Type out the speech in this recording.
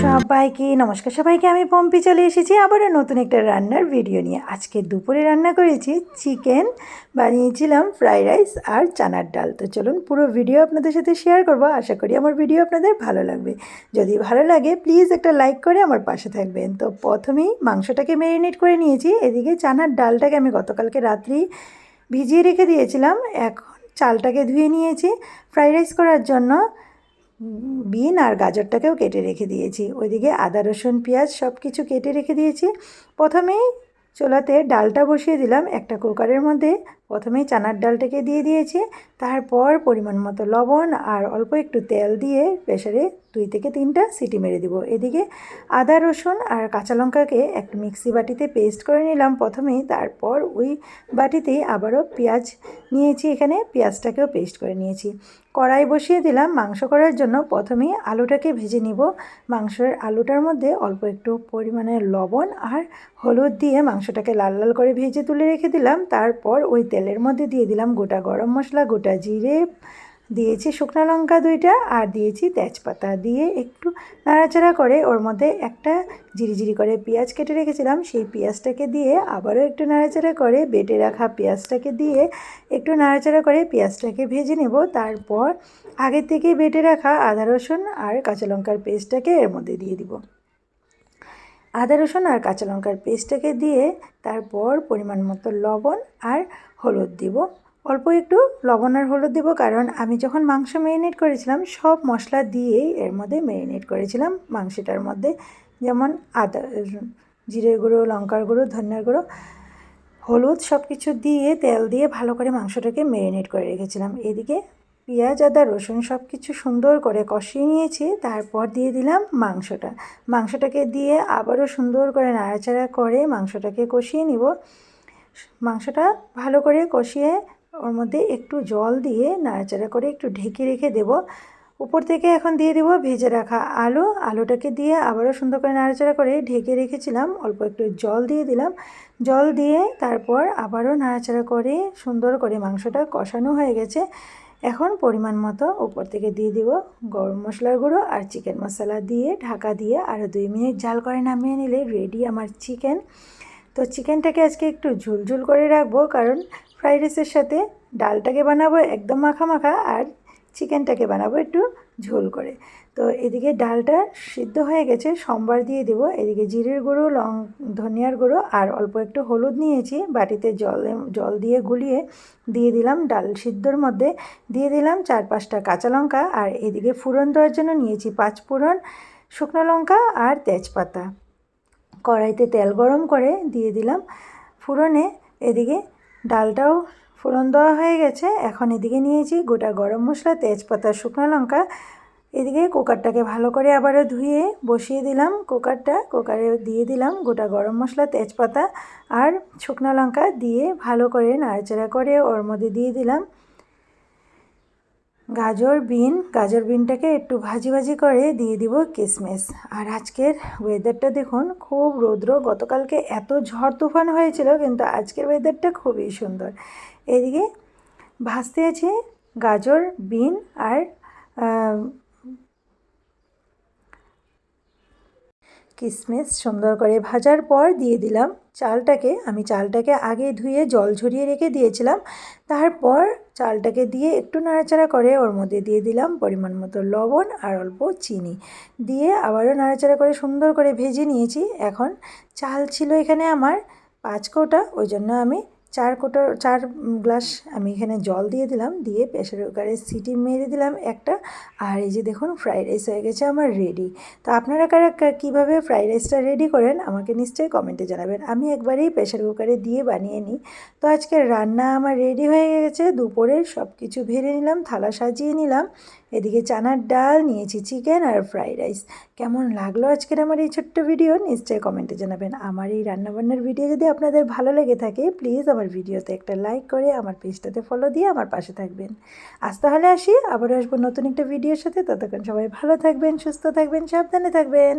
সবাইকে নমস্কার। সবাইকে আমি পম্পি চলে এসেছি আবারও নতুন একটা রান্নার ভিডিও নিয়ে। আজকে দুপুরে রান্না করেছি চিকেন, বানিয়েছিলাম ফ্রাইড রাইস আর চানার ডাল। তো চলুন পুরো ভিডিও আপনাদের সাথে শেয়ার করব। আশা করি আমার ভিডিও আপনাদের ভালো লাগবে। যদি ভালো লাগে প্লিজ একটা লাইক করে আমার পাশে থাকবেন। তো প্রথমেই মাংসটাকে ম্যারিনেট করে নিয়েছি। এদিকে চানার ডালটাকে আমি গতকালকে রাত্রি ভিজিয়ে রেখে দিয়েছিলাম। এখন চালটাকে ধুয়ে নিয়েছি ফ্রাইড রাইস করার জন্য। বিন আর গাজরটাকেও কেটে রেখে দিয়েছি। ওইদিকে আদা রসুন পেঁয়াজ সব কিছু কেটে রেখে দিয়েছি। প্রথমেই চুলাতে ডালটা বসিয়ে দিলাম একটা কুকারের মধ্যে। প্রথমেই চানার ডালটাকে দিয়ে দিয়েছি, তারপর পরিমাণ মতো লবণ আর অল্প একটু তেল দিয়ে প্রেসারে 2 থেকে 3টা সিটি মেরে দিব। এদিকে আদা রসুন আর কাঁচা লঙ্কাকে একটু মিক্সি বাটিতে পেস্ট করে নিলাম প্রথমেই। তারপর ওই বাটিতেই আবারও পেঁয়াজ নিয়েছি, এখানে পেঁয়াজটাকেও পেস্ট করে নিয়েছি। কড়াই বসিয়ে দিলাম মাংস করার জন্য। প্রথমেই আলুটাকে ভেজে নিব। মাংসের আলুটার মধ্যে অল্প একটু পরিমাণে লবণ আর হলুদ দিয়ে মাংসটাকে লাল লাল করে ভেজে তুলে রেখে দিলাম। তারপর ওই তেলের মধ্যে দিয়ে দিলাম গোটা গরম মশলা, গোটা জিরে, দিয়েছি শুকনো লঙ্কা 2টা আর দিয়েছি তেজপাতা। দিয়ে একটু নাড়াচাড়া করে ওর মধ্যে একটা জিরি করে পেঁয়াজ কেটে রেখেছিলাম, সেই পেঁয়াজটাকে দিয়ে আবারও একটু নাড়াচাড়া করে বেটে রাখা পেঁয়াজটাকে দিয়ে একটু নাড়াচাড়া করে পেঁয়াজটাকে ভেজে নেব। তারপর আগে থেকে বেটে রাখা আদা রসুন আর কাঁচা লঙ্কার পেস্টটাকে এর মধ্যে দিয়ে দিব। আদা রসুন আর কাঁচা লঙ্কার পেস্টটাকে দিয়ে তারপর পরিমাণ মতো লবণ আর হলুদ দিব। অল্প একটু লবণ আর হলুদ দেবো, কারণ আমি যখন মাংস ম্যারিনেট করেছিলাম সব মশলা দিয়েই এর মধ্যে ম্যারিনেট করেছিলাম মাংসটার মধ্যে, যেমন আদা, জিরের গুঁড়ো, লঙ্কার গুঁড়ো, ধনিয়ার গুঁড়ো, হলুদ সব কিছু দিয়ে তেল দিয়ে ভালো করে মাংসটাকে ম্যারিনেট করে রেখেছিলাম। এদিকে পেঁয়াজ আদা রসুন সব কিছু সুন্দর করে কষিয়ে নিয়েছি। তারপর দিয়ে দিলাম মাংসটাকে দিয়ে আবারও সুন্দর করে নাড়াচাড়া করে মাংসটাকে কষিয়ে নিব। মাংসটা ভালো করে কষিয়ে ওর মধ্যে একটু জল দিয়ে নাড়াচাড়া করে একটু ঢেকে রেখে দেব। উপর থেকে এখন দিয়ে দেব ভেজে রাখা আলুটাকে দিয়ে আবারও সুন্দর করে নাড়াচাড়া করে ঢেকে রেখেছিলাম। অল্প একটু জল দিয়ে দিলাম। জল দিয়ে তারপর আবারও নাড়াচাড়া করে সুন্দর করে মাংসটা কষানো হয়ে গেছে। এখন পরিমাণ মতো উপর থেকে দিয়ে দিব গরম মশলার গুঁড়ো আর চিকেন মশলা দিয়ে ঢাকা দিয়ে আরও 2 মিনিট জাল করে নামিয়ে নিলে রেডি আমার চিকেন। তো চিকেনটাকে আজকে একটু ঝুলঝুল করে রাখবো, কারণ ফ্রাইড রাইসের সাথে ডালটাকে বানাবো একদম মাখা মাখা আর চিকেনটাকে বানাবো একটু ঝোল করে। তো এদিকে ডালটা সিদ্ধ হয়ে গেছে, সম্বার দিয়ে দেবো। এদিকে জিরের গুঁড়ো, ধনিয়ার গুঁড়ো আর অল্প একটু হলুদ নিয়েছি বাটিতে জল দিয়ে গুলিয়ে দিয়ে দিলাম ডাল সিদ্ধর মধ্যে। দিয়ে দিলাম 4-5টা কাঁচা লঙ্কা আর এদিকে ফোড়ন দেওয়ার জন্য নিয়েছি 5 ফোড়ন, শুকনো লঙ্কা আর তেজপাতা। কড়াইতে তেল গরম করে দিয়ে দিলাম ফোড়নে। এদিকে ডালটাও ফোড়ন দেওয়া হয়ে গেছে। এখন এদিকে নিয়েছি গোটা গরম মশলা, তেজপাতা, শুকনো লঙ্কা। এদিকে কুকারটাকে ভালো করে আবারও ধুয়ে বসিয়ে দিলাম কুকারে দিয়ে দিলাম গোটা গরম মশলা, তেজপাতা আর শুকনো লঙ্কা দিয়ে ভালো করে নাড়াচাড়া করে ওর মধ্যে দিয়ে দিলাম গাজর বিনটাকে একটু ভাজি করে দিয়ে দিব কিশমিশ। আর আজকের ওয়েদারটা দেখুন, খুব রৌদ্র। গতকালকে এত ঝড় তুফান হয়েছিল, কিন্তু আজকের ওয়েদারটা খুবই সুন্দর। এদিকে ভাজতে আছে গাজর, বিন আর কিশমিশ। সুন্দর করে ভাজার পর দিয়ে দিলাম আমি চালটাকে আগে ধুয়ে জল ঝরিয়ে রেখে দিয়েছিলাম। তারপর চালটাকে দিয়ে একটু নাড়াচাড়া করে ওর মধ্যে দিয়ে দিলাম পরিমাণ মতো লবণ আর অল্প চিনি দিয়ে আবারও নাড়াচাড়া করে সুন্দর করে ভেজে নিয়েছি। এখন চাল ছিল এখানে আমার 5 কৌটা, ওই জন্য আমি 4 গ্লাস আমি এখানে জল দিয়ে দিলাম। দিয়ে প্রেসার কুকারে সিটি মেরে দিলাম একটা। আর এই যে দেখুন ফ্রাইড রাইস হয়ে গেছে আমার রেডি। তো আপনারা কারা কীভাবে ফ্রাইড রাইসটা রেডি করেন আমাকে নিশ্চয়ই কমেন্টে জানাবেন। আমি একবারেই প্রেসার কুকারে দিয়ে বানিয়ে নিই। তো আজকের রান্না আমার রেডি হয়ে গেছে। দুপুরের সব কিছু ভেড়ে নিলাম, থালা সাজিয়ে নিলাম। এদিকে চানার ডাল নিয়েছি, চিকেন আর ফ্রাইড রাইস। কেমন লাগলো আজকের আমার এই ছোট্ট ভিডিও নিশ্চয়ই কমেন্টে জানাবেন। আমার এই রান্নাবান্নার ভিডিও যদি আপনাদের ভালো লেগে থাকে প্লিজ আমার ভিডিওতে একটা লাইক করে আমার পেজটাতে ফলো দিয়ে আমার পাশে থাকবেন। আজ তাহলে আসি, আবারও আসবো নতুন একটা ভিডিওর সাথে। ততক্ষণ সবাই ভালো থাকবেন, সুস্থ থাকবেন, সাবধানে থাকবেন।